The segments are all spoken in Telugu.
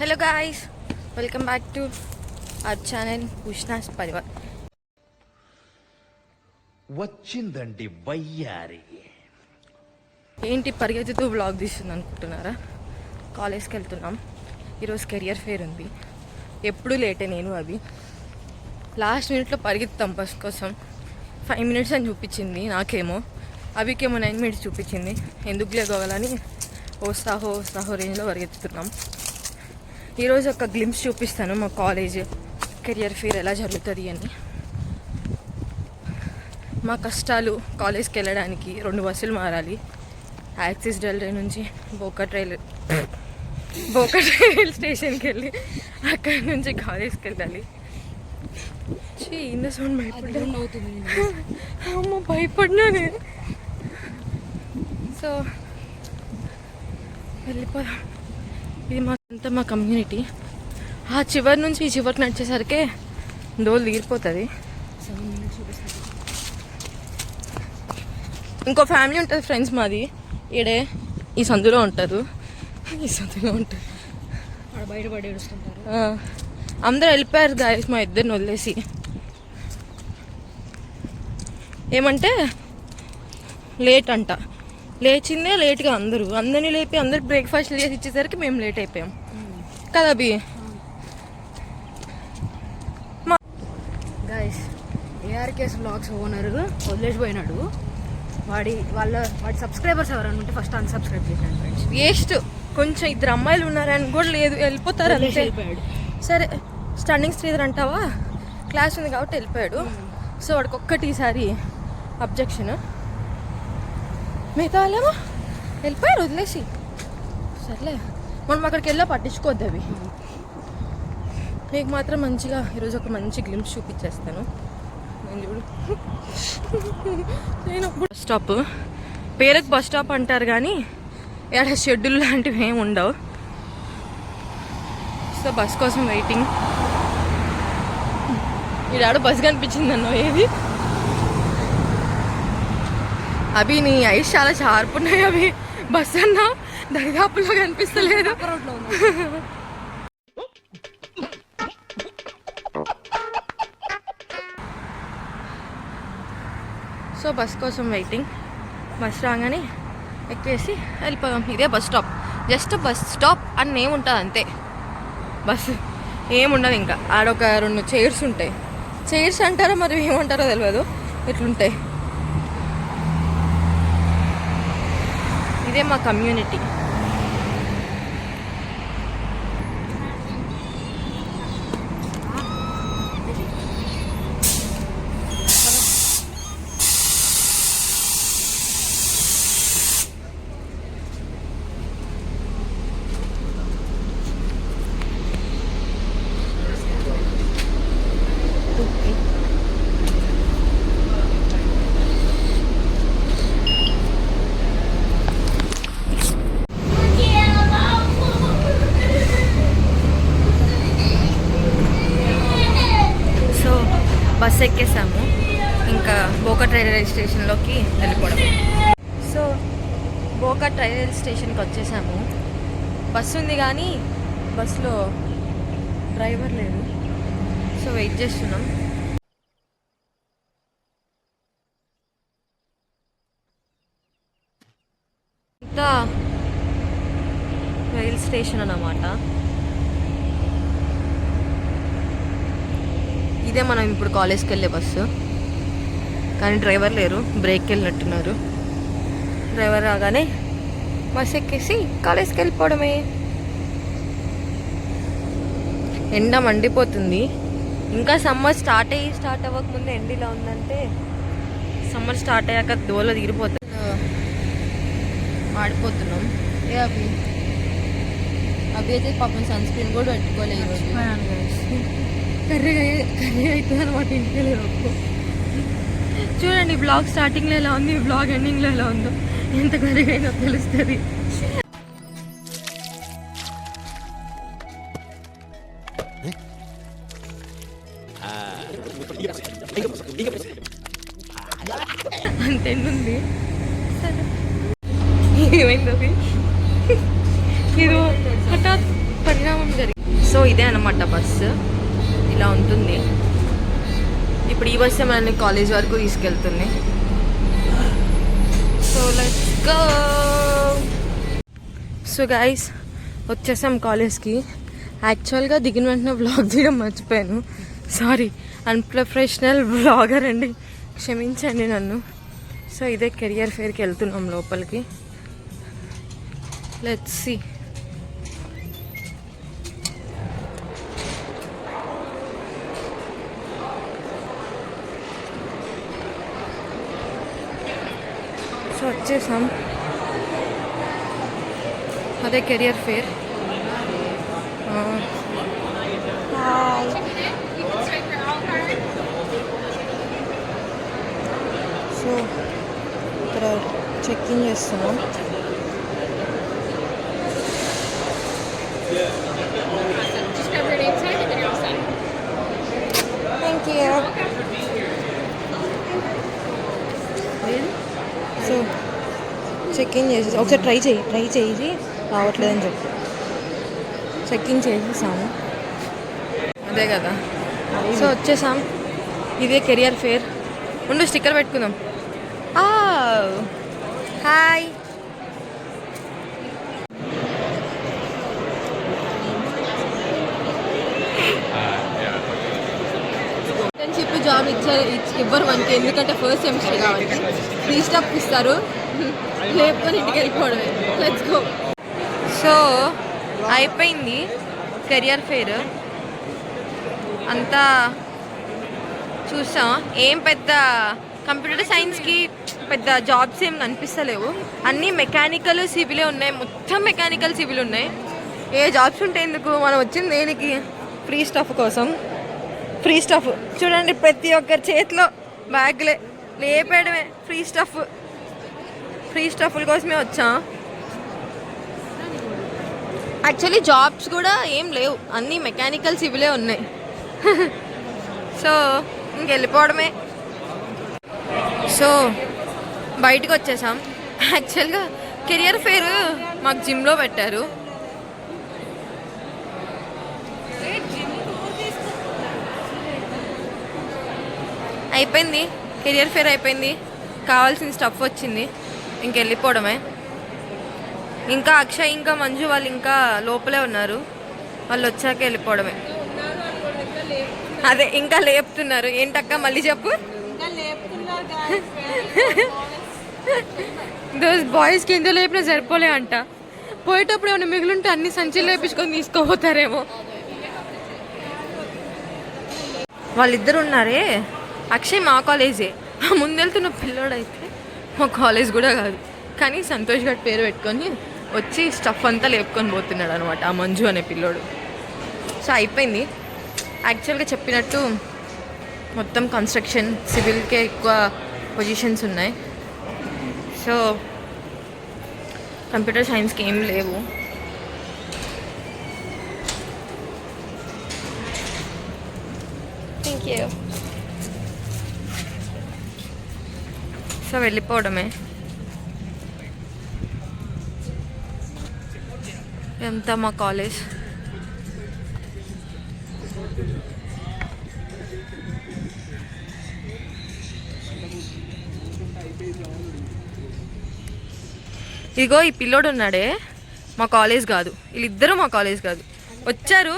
Hello guys, welcome back to our channel Ushnas Parivar. వచ్చిందండి వయ్యారి. ఏంటి పరిగెత్తుతూ వ్లాగ్ తీస్తుంది అనుకుంటున్నారా? కాలేజ్కి వెళ్తున్నాం. ఈరోజు కెరియర్ ఫేర్ ఉంది. ఎప్పుడు లేటే నేను అవి లాస్ట్ మినిట్లో పరిగెత్తాం బస్ కోసం. 5 minutes అని చూపించింది నాకేమో, అవికేమో 9 minutes చూపించింది. ఎందుకు లేకోవాలని ఓసాహో రేంజ్లో పరిగెత్తుతున్నాం. ఈరోజు ఒక గ్లింప్స్ చూపిస్తాను మా కాలేజ్ కెరియర్ ఫేర్ ఎలా జరుగుతుంది అని. మా కష్టాలు కాలేజ్కి వెళ్ళడానికి 2 బస్సులు మారాలి. యాక్సిస్ రైల్వే నుంచి బోకట్ రైల్ స్టేషన్కి వెళ్ళి అక్కడి నుంచి కాలేజ్కి వెళ్ళాలి. ఇంత సౌండ్ భయపడినా నేను. సో వెళ్ళిపోదాం. ఇది మా కమ్యూనిటీ. ఆ చివరి నుంచి ఈ చివరికి నడిచేసరికి దోలు తీరిపోతుంది. ఇంకో ఫ్యామిలీ ఉంటుంది ఫ్రెండ్స్ మాది ఈడే ఈ సందులో ఉంటారు. బయటపడి ఏడుస్తుంటారు. అందరూ వెళ్ళిపోయారు గాయస్ మా ఇద్దరిని వదిలేసి. ఏమంటే లేట్ అంట, లేచిందే లేట్గా అందరినీ లేపి అందరికి బ్రేక్ఫాస్ట్ చేసి ఇచ్చేసరికి మేము లేట్ అయిపోయాం కదా Abhi. Guys, ARKS vlogs owner వదిలేసిపోయినాడు. వాడి సబ్స్క్రైబర్స్ ఎవరన్నా ఉంటే ఫస్ట్ అన్సబ్స్క్రైబ్ చేశాను ఫ్రెండ్స్. వేస్ట్. కొంచెం 2 అమ్మాయిలు ఉన్నారని కూడా లేదు, వెళ్ళిపోతారు అంతే. సరే స్టన్నింగ్ శ్రీధర్ అంటావా, క్లాస్ ఉంది కాబట్టి వెళ్ళిపోయాడు. సో వాడికి ఒక్కటిసారి అబ్జెక్షన్, మిగతా వాళ్ళేమో వెళ్ళిపోయారు వదిలేసి. సర్లే మనం అక్కడికి వెళ్ళా పట్టించుకోవద్దు అవి. మీకు మాత్రం మంచిగా ఈరోజు ఒక మంచి గ్లింప్స్ చూపించేస్తాను. నేను బస్ స్టాప్ పేరుకి బస్ స్టాప్ అంటారు కానీ ఇక్కడ షెడ్యూల్ లాంటివి ఏమి ఉండవు. సో బస్ కోసం వెయిటింగ్. ఈడాడు బస్ కనిపించింది అన్న. ఏది అవి నీ ఐస్ చాలా షార్ప్ ఉన్నాయి. అవి బస్ అన్నా దరిదాపులో కనిపిస్తలేదు. సో బస్ కోసం వెయిటింగ్. బస్ రాగానే ఎక్కేసి వెళ్ళిపోదాం. ఇదే bus stop. Just bus stop అని నేమ్ ఉంటుంది అంతే. బస్సు ఏముండదు. ఇంకా ఆడొక 2 చైర్స్ ఉంటాయి. చైర్స్ అంటారో మరి ఏమంటారో తెలియదు, ఇట్లుంటాయి. ఇదే మా కమ్యూనిటీ. బస్ ఎక్కేసాము. ఇంకా బోకట్ రైల్వే స్టేషన్లోకి వెళ్ళిపోవడం. సో బోకట్ రైల్వే స్టేషన్కి వచ్చేసాము. బస్సు ఉంది కానీ బస్సులో డ్రైవర్ లేడు. సో వెయిట్ చేస్తున్నాం. ఇంకా రైల్ స్టేషన్ అన్నమాట. ఇదే మనం ఇప్పుడు కాలేజ్కి వెళ్ళే బస్సు. కానీ డ్రైవర్ లేరు, బ్రేక్కి వెళ్ళినట్టున్నారు. డ్రైవర్ రాగానే బస్ ఎక్కేసి కాలేజ్కి వెళ్ళిపోవడమే. ఎండ మండిపోతుంది. ఇంకా సమ్మర్ స్టార్ట్ అవ్వకముందు ఎండ ఇలా ఉందంటే సమ్మర్ స్టార్ట్ అయ్యాక దోల తీరిపోతుంది. మాడిపోతున్నాం. అవి అయితే పాపం సన్ స్క్రీన్ కూడా పెట్టుకోలేదు. కర్రీ అవుతుంది అనమాట. ఇంటికి లేదు. చూడండి బ్లాగ్ స్టార్టింగ్లో ఎలా ఉంది, బ్లాగ్ ఎండింగ్లో ఎలా ఉందో. ఎంత కర్రీగా అయినా తెలుస్తుంది. అంతెందుంది. ఏమైంది అది? ఇది హఠాత్ పరిణామం జరిగింది. సో ఇదే అన్నమాట బస్సు, ఇలా ఉంటుంది. ఇప్పుడు ఈ బస్సే మనల్ని కాలేజ్ వరకు తీసుకెళ్తుంది. So let's go. So guys వచ్చేసాం కాలేజ్కి. యాక్చువల్గా దిగిన వెంటనే వ్లాగ్ తీయడం మర్చిపోయాను, సారీ. అన్ప్రొఫెషనల్ వ్లాగర్ అండి, క్షమించండి నన్ను. సో ఇదే కెరియర్ ఫేర్కి వెళ్తున్నాం లోపలికి. Let's see. సో వచ్చేసాం, అదే కెరియర్ ఫేర్. సో ఇక్కడ చెక్ ఇన్ చేస్తున్నాం. Thank you. So check in చేసేసి ఒకసారి ట్రై చేయి రావట్లేదని చెప్పి చెక్ ఇన్ చేసేసాము, అదే కదా. సో వచ్చేసాం, ఇదే కెరియర్ ఫేర్. ఉండు స్టిక్కర్ పెట్టుకుందాం. హాయ్. ఇంటర్న్షిప్ జాబ్ ఇవ్వరు మనకి, ఎందుకంటే ఫస్ట్ సెమిస్టర్ కాబట్టి. ఫ్రీ స్టాఫ్ ఇస్తారు, లేపుకొని ఇంటికి వెళ్ళిపోవడమే. Let's go. సో అయిపోయింది కెరియర్ ఫేర్ అంతా చూసాం. ఏం పెద్ద కంప్యూటర్ సైన్స్కి పెద్ద జాబ్స్ ఏం కనిపిస్తలేవు, అన్నీ మెకానికల్ సివిలే ఉన్నాయి, మొత్తం మెకానికల్ సివిల్ ఉన్నాయి. ఏ జాబ్స్ ఉంటే ఎందుకు, మనం వచ్చింది దేనికి? ఫ్రీ స్టఫ్ కోసం. ఫ్రీ స్టఫ్ చూడండి, ప్రతి ఒక్కరి చేతిలో బ్యాగ్లే, లేపేయడమే. ఫ్రీ స్టఫ్ల కోసమే వచ్చాం. యాక్చువల్లీ జాబ్స్ కూడా ఏం లేవు, అన్నీ మెకానికల్ సివిలే ఉన్నాయి. సో ఇంకెళ్ళిపోవడమే. సో బయటకు వచ్చేసాం. యాక్చువల్గా కెరియర్ ఫేర్ మాకు జిమ్లో పెట్టారు. అయిపోయింది కెరియర్ ఫేర్ అయిపోయింది, కావాల్సిన స్టఫ్ వచ్చింది, ఇంకెళ్ళిపోవడమే. ఇంకా అక్షయ్ ఇంకా మంజు వాళ్ళు ఇంకా లోపలే ఉన్నారు, వాళ్ళు వచ్చాక వెళ్ళిపోవడమే. అదే ఇంకా లేపుతున్నారు. ఏంటక్క మళ్ళీ చెప్పు. దోస్ బాయ్స్కి ఎందుకు లేపినా సరిపోలే అంట. పోయేటప్పుడు ఏమైనా మిగిలింటే అన్ని సంచులు లేపించుకొని తీసుకోపోతారేమో. వాళ్ళిద్దరు ఉన్నారే, అక్షయ్ మా కాలేజే, ముందెళ్తున్న పిల్లోడైతే మా కాలేజ్ కూడా కాదు, కానీ సంతోష్ గారి పేరు పెట్టుకొని వచ్చి స్టఫ్ అంతా లేపుకొని పోతున్నాడు అనమాట ఆ మంజు అనే పిల్లోడు. సో అయిపోయింది. యాక్చువల్గా చెప్పినట్టు మొత్తం కన్స్ట్రక్షన్ సివిల్కే ఎక్కువ పొజిషన్స్ ఉన్నాయి. సో కంప్యూటర్ సైన్స్కి ఏం లేవు. Thank you. సో వెళ్ళిపోవడమే. ఎంత మా కాలేజ్. ఇదిగో ఈ పిల్లోడు ఉన్నాడే మా కాలేజ్ కాదు, వీళ్ళిద్దరూ మా కాలేజ్ కాదు. వచ్చారు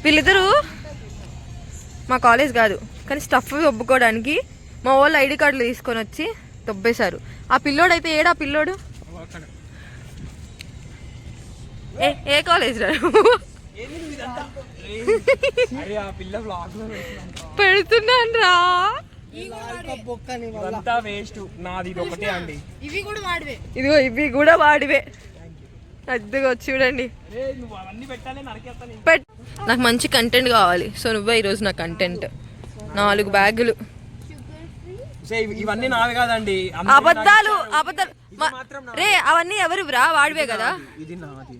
వీళ్ళిద్దరూ మా కాలేజ్ కాదు, కానీ స్టఫ్ ఒప్పుకోవడానికి మా వాళ్ళు ఐడి కార్డులు తీసుకొని వచ్చి దొబ్బేశారు. ఆ పిల్లోడు అయితే ఏడా పిల్లోడు? ఏ కాలేజ్ రా పెడుతున్నాను రా. ఇదిగో ఇవి కూడా వాడివే. అదిగో చూడండి. నాకు మంచి కంటెంట్ కావాలి, సో నువ్వే ఈరోజు నా కంటెంట్. 4 బ్యాగులు. ఇవన్నీ నావి కాదండి, అబద్ధాలు రే. అవన్నీ ఎవరు రా? వాడివే కదా. ఇది నాది.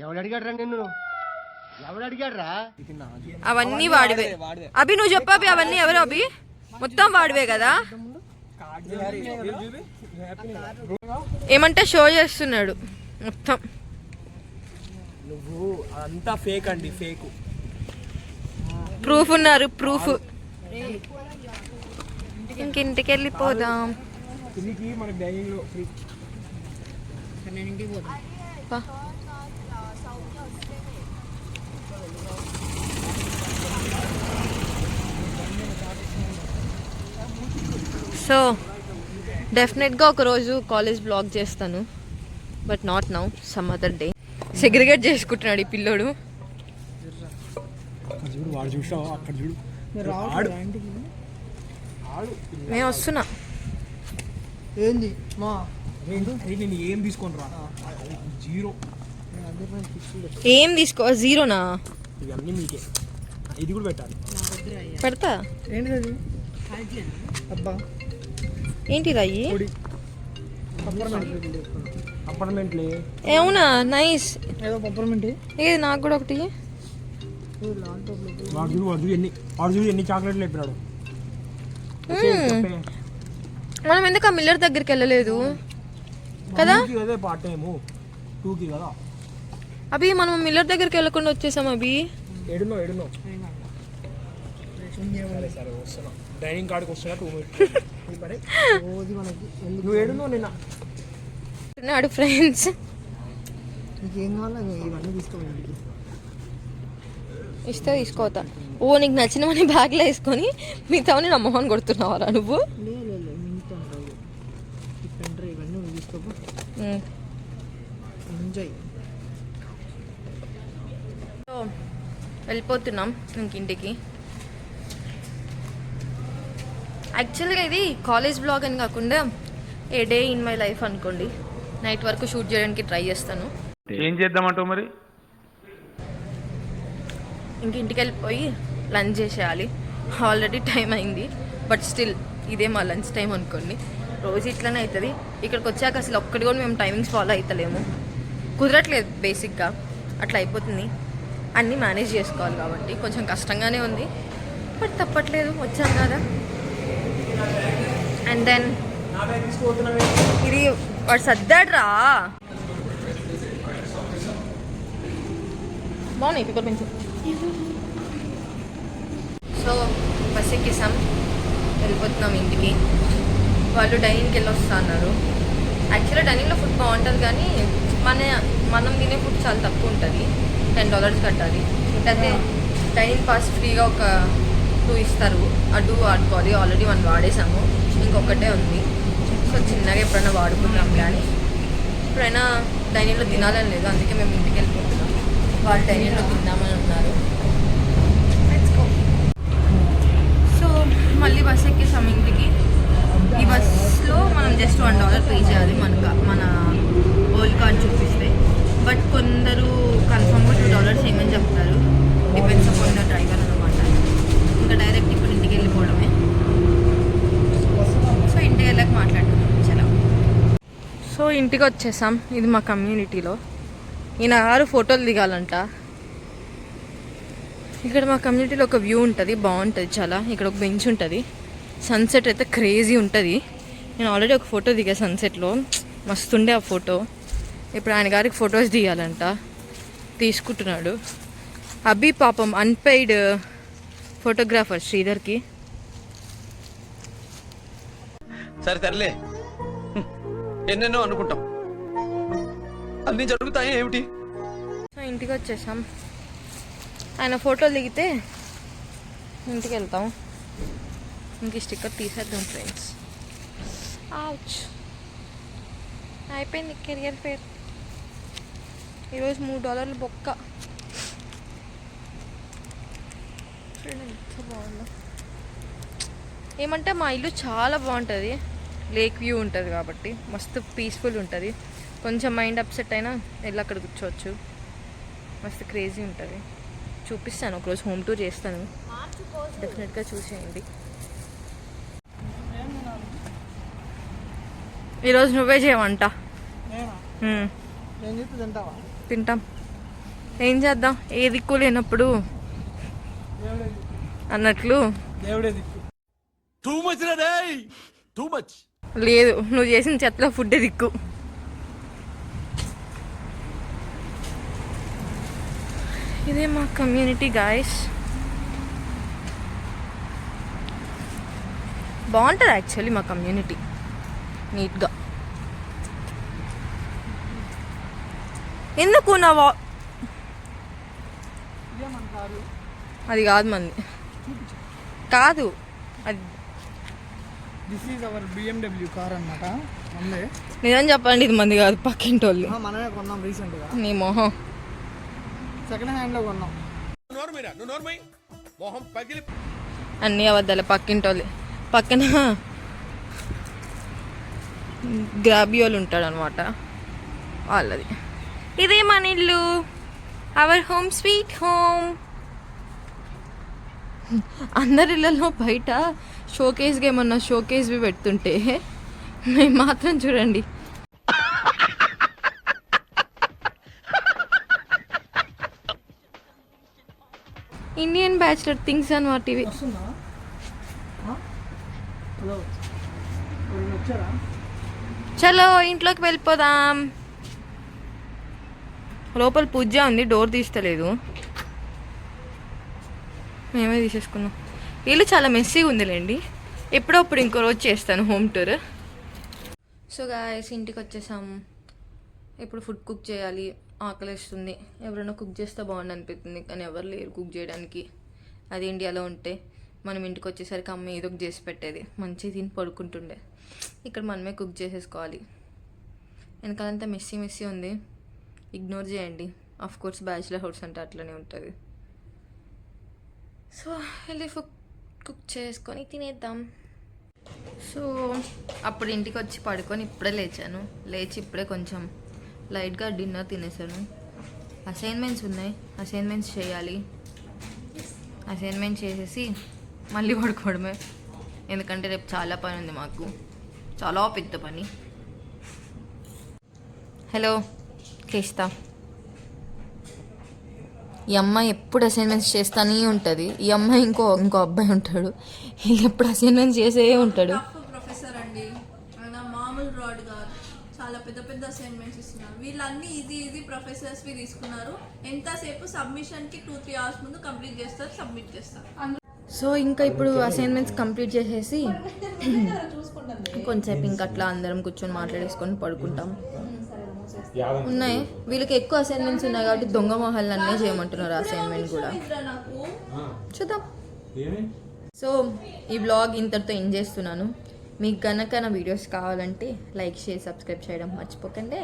ఎవడు అడిగాడ్రా నిన్ను? ఎవడు అడిగాడ్రా? అవన్నీ వాడివే. అభి నువ్వు చెప్పు అభి, అవన్నీ ఎవరు అభి? మొత్తం వాడివే కదా. ఏమంటే షో చేస్తున్నాడు మొత్తం. నువ్వు అంతా ఫేక్ అండి, ఫేక్. ప్రూఫ్ ఉన్నారు, ప్రూఫ్. ఇంకింటికి వెళ్ళిపోదాం. ఇంటికి మనకి డైనింగ్లో ఫ్రీ. నేను ఇంటికి పోతాను. పా. సో డెఫినెట్గా ఒకరోజు కాలేజ్ బ్లాగ్ చేస్తాను, but not now, some other day. Segregate చేసుకుంటున్నాడు ఈ పిల్లోడు. అక్కడ చూడు, వాడు చూసావా? అక్కడ చూడు, నేను వస్తున్నా. ఏంది మా నేను ఏం తీసుకొని రా, 0. ఏం తీసుకో, జీరోనా? ఇవన్నీ మీకే. ఇది కూడా పెట్టాలి. పెడతా. ఏంటిది అది? అబ్బా ఏంటి రాయి? అపార్ట్మెంట్లే. అవునా, నైస్. ఏదో పప్పర్మెంట్. ఏది నాకు కూడా ఒకటి. వాడు చూడు ఎన్ని చాక్లెట్లు చెప్పినాడు. మనం ఎందుకు ఆ మిల్లర్ దగ్గరికి వెళ్ళలేదు కదా? అదే పార్ట్ టైము 2కి కదా. అభి మనం మిల్లర్ దగ్గరికి వెళ్ళకుండా వచ్చేసాం. అభి ఎడునో సరే వస్తున్నా, డైనింగ్ కార్డ్కి వస్తున్నా. 2 మినిట్స్. నువ్వు ఎడునో నిన్న ఫ్రెండ్స్. నీకేం కావాలా ఇవన్నీ తీసుకోవాలి. ఇస్తే తీసుకోతా. ఓ నీకు నచ్చినవని బ్యాగ్లో వేసుకొని మిగతావని నా మొహన్ కొడుతున్నావారా నువ్వు? ఇవన్నీ తీసుకోపో, ఎంజాయ్. సో వెళ్ళిపోతున్నాం ఇంకింటికి. యాక్చువల్గా ఇది కాలేజ్ బ్లాగ్ అని కాకుండా ఏ డే ఇన్ మై లైఫ్ అనుకోండి. నైట్ వరకు షూట్ చేయడానికి ట్రై చేస్తాను. ఏం చేద్దామంటావు మరి? ఇంటికి వెళ్ళిపోయి లంచ్ చేసేయాలి. ఆల్రెడీ టైం అయింది, బట్ స్టిల్ ఇదే మా లంచ్ టైం అనుకోండి. రోజు ఇట్లనే అవుతుంది. ఇక్కడికి వచ్చాక అసలు ఒక్కటి కూడా మేము టైమింగ్స్ ఫాలో అవుతలేము, కుదరట్లేదు. బేసిక్గా అట్లా అయిపోతుంది. అన్నీ మేనేజ్ చేసుకోవాలి కాబట్టి కొంచెం కష్టంగానే ఉంది, బట్ తప్పట్లేదు, వచ్చాం కదా. అండ్ దెన్ ఇది వాడు సర్దాడు రా. బాగున్నాయి పేపర్ పెన్సిల్. సో బస్ ఎక్కేసాం, వెళ్ళిపోతున్నాం ఇంటికి. వాళ్ళు డైనింగ్కి వెళ్ళి వస్తా అన్నారు. యాక్చువల్గా డైనింగ్లో ఫుడ్ బాగుంటుంది, కానీ మనం తినే ఫుడ్ చాలా తక్కువ ఉంటుంది. $10 కట్టాలి. అయితే డైనింగ్ పాస్ ఫ్రీగా ఒక 2 ఇస్తారు. ఆ 2 వాడుకోవాలి. ఆల్రెడీ 1 వాడేసాము, ఇంకొకటే ఉంది. సో చిన్నగా ఎప్పుడైనా వాడుకుంటాం, కానీ ఎప్పుడైనా డైనింగ్లో తినాలని లేదు. అందుకే మేము ఇంటికి వెళ్ళిపోతున్నాం. వాళ్ళు డైనింగ్లో తిందామని ఉన్నారు. సో మళ్ళీ బస్ ఎక్కేసాం ఇంటికి. ఈ బస్లో మనం జస్ట్ $1 పే చేయాలి మన ఓల్డ్ కార్డ్ చూపిస్తే. బట్ కొందరు కన్ఫర్మ్గా $2 ఏమని చెప్తారు. డిపెండ్స్ అపాన్ ద డ్రైవర్ అనమాట. ఇంకా డైరెక్ట్ ఇప్పుడు ఇంటికి వెళ్ళిపోవడమే. సో ఇంటికి వెళ్ళాక మాట్లాడుతున్నాం. చలో. సో ఇంటికి వచ్చేసాం. ఇది మా కమ్యూనిటీలో. ఈయన గారు ఫోటోలు దిగాలంట. ఇక్కడ మా కమ్యూనిటీలో ఒక వ్యూ ఉంటుంది, బాగుంటుంది చాలా. ఇక్కడ ఒక బెంచ్ ఉంటుంది. సన్సెట్ అయితే క్రేజీ ఉంటుంది. నేను ఆల్రెడీ ఒక ఫోటో దిగా సన్సెట్లో, మస్తుండే ఆ ఫోటో. ఇప్పుడు ఆయన గారికి ఫొటోస్ దిగాలంట, తీసుకుంటున్నాడు. అభి పాపం అన్పెయిడ్ ఫోటోగ్రాఫర్ శ్రీధర్కి. సరే తరలే, ఎన్నెన్నో అనుకుంటాం, అన్నీ జరుగుతాయి ఏమిటి. సో ఇంటికి వచ్చేసాం. ఆయన ఫోటోలు దిగితే ఇంటికి వెళ్తాం. ఇంక స్టిక్కర్ తీసేద్దాం ఫ్రెండ్స్. ఆచ్, అయిపోయింది కెరియర్ ఫేర్. ఈరోజు $3 బొక్క. ఎంత బాగుందో. ఏమంటే మా ఇల్లు చాలా బాగుంటుంది. లేక్ వ్యూ ఉంటుంది కాబట్టి మస్తు పీస్ఫుల్ ఉంటుంది. కొంచెం మైండ్ అప్సెట్ అయినా వెళ్ళి అక్కడ కూర్చోవచ్చు. మస్తు క్రేజీ ఉంటుంది. చూపిస్తాను, ఒకరోజు హోమ్ టూర్ చేస్తాను, డెఫినెట్గా చూసేయండి. ఈరోజు నువ్వే చేయమంట. తింటాం. ఏం చేద్దాం, ఏ దిక్కు లేనప్పుడు అన్నట్లు. లేదు, నువ్వు చేసిన చెత్తలో ఫుడ్ దిక్కు. ఇదే మా కమ్యూనిటీ గాయస్. బాగుంటుంది యాక్చువల్లీ మా కమ్యూనిటీ, నీట్గా. ఎందుకు నా అది కాదు మంది కాదు అది. This is our BMW car అన్నమాట. మందే. నిజం చెప్పండి, ఇది మంది కాదు, పక్కింటి వాళ్ళు. మనమే కొన్నాం రీసెంట్గా. నీ మొహం సెకండ్ హ్యాండ్లో కొన్నాం. అన్నీ అబద్ధాలు. పక్కింటి వాళ్ళు పక్కన గ్రాబీ వాళ్ళు ఉంటాడు అనమాట, వాళ్ళది. ఇదే మన ఇల్లు, అవర్ హోమ్ స్వీట్ హోమ్. అందరి ఇళ్ళలో బయట షోకేస్గా ఏమన్నా షోకేస్వి పెడుతుంటే మేము మాత్రం చూడండి ఇండియన్ బ్యాచులర్ థింగ్స్ అనమాట ఇవి. వస్తుందా? హలో, వచ్చారా? చలో ఇంట్లోకి వెళ్ళిపోదాం. లోపల పూజ ఉంది, డోర్ తీస్తలేదు, మేమే తీసేసుకున్నాం. ఇల్లు చాలా మెస్సీగా ఉందిలేండి. ఎప్పుడప్పుడు ఇంకో రోజు చేస్తాను హోమ్ టూర్. సో గాయస్, ఇంటికి వచ్చేసాము. ఇప్పుడు ఫుడ్ కుక్ చేయాలి, ఆకలిస్తుంది. ఎవరైనా కుక్ చేస్తే బాగుండు అనిపిస్తుంది, కానీ ఎవరు లేరు కుక్ చేయడానికి. అది ఇండియాలో ఉంటే మనం ఇంటికి వచ్చేసరికి అమ్మ ఏదో ఒకటి చేసి పెట్టేది, మంచిగా తిని పడుకుంటుండే. ఇక్కడ మనమే కుక్ చేసేసుకోవాలి. వెనకాలంతా మెస్సీ ఉంది, ఇగ్నోర్ చేయండి. ఆఫ్ కోర్స్ బ్యాచులర్ హౌస్ అంటే అట్లనే ఉంటుంది. సో వెళ్ళి కుక్ చేసుకొని తినేద్దాం. సో అప్పుడు ఇంటికి వచ్చి పడుకొని ఇప్పుడే లేచాను. లేచి ఇప్పుడే కొంచెం లైట్గా డిన్నర్ తినేసాను. అసైన్మెంట్స్ ఉన్నాయి, అసైన్మెంట్స్ చేయాలి. అసైన్మెంట్ చేసేసి మళ్ళీ పడుకోవడమే, ఎందుకంటే రేపు చాలా పని ఉంది మాకు, చాలా పెద్ద పని. హలో కేస్తా, ఈ అమ్మాయి ఎప్పుడు అసైన్మెంట్స్ చేస్తానే ఉంటుంది. ఈ అమ్మాయి ఇంకో అబ్బాయి ఉంటాడు, వీళ్ళు ఎప్పుడు అసైన్మెంట్స్ చేసే ఉంటాడు. ప్రొఫెసర్ అండి, ఆయన మామూలు రాడ్ గారు చాలా పెద్ద పెద్ద అసైన్మెంట్స్ ఇస్తున్నారు. వీళ్ళన్నీ ఈజీ ప్రొఫెసర్స్వి తీసుకున్నారు. ఎంతసేపు సబ్మిషన్కి 2-3 hours ముందు కంప్లీట్ చేస్తారు, సబ్మిట్ చేస్తారు. సో ఇంకా ఇప్పుడు అసైన్మెంట్స్ కంప్లీట్ చేసేసి కొంచెంసేపు ఇంకా అట్లా అందరం కూర్చొని మాట్లాడేసుకొని పడుకుంటాం. ఉన్నాయి వీళ్ళకి ఎక్కువ అసైన్మెంట్స్ ఉన్నాయి కాబట్టి దొంగ మొహాలు అన్నీ చేయమంటున్నారు అసైన్మెంట్ కూడా. చూద్దాం. సో ఈ బ్లాగ్ ఇంతటితో ఎండ్ చేస్తున్నాను. మీకు కనుక నా వీడియోస్ కావాలంటే లైక్, షేర్, సబ్స్క్రైబ్ చేయడం మర్చిపోకండి.